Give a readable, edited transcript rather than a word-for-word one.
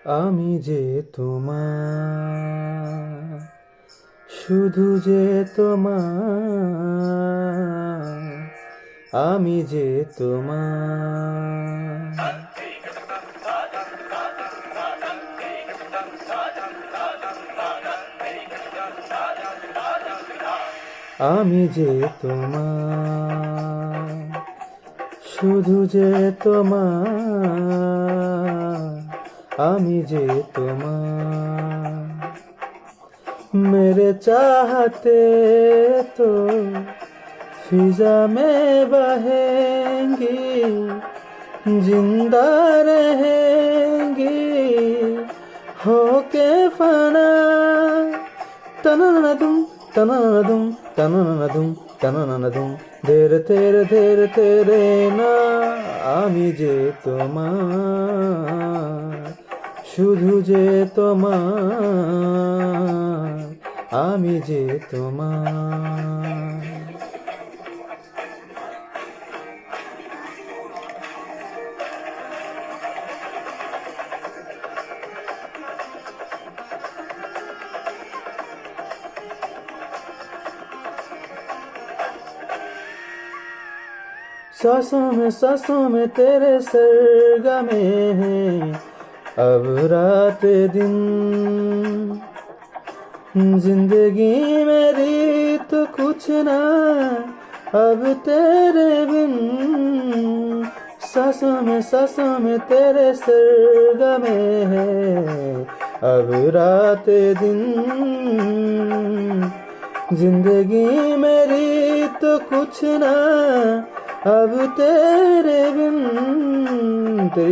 আমি যে তোমার, শুধু যে তোমার, আমি যে তোমার, আমি যে তোমার, শুধু যে তোমার, আমি যে তোমার। मेरे चाहते तो फिजा में बहेंगी, जिंदा रहेंगी होके फना। तननदुम तननदुम तननदुम तननदुम, ধীরে ধীরে ধীরে ধীরে না। আমি যে তোমার, শুধু যে তোমার, আমি যে তোমার। सांसों में तेरे सरगमे हैं, अब रात दिन। जिंदगी मेरी तो कुछ ना अब तेरे बिन। सांसों में तेरे सरगमे हैं, अब रात दिन। जिंदगी मेरी तो कुछ ना अब तेरे बिन।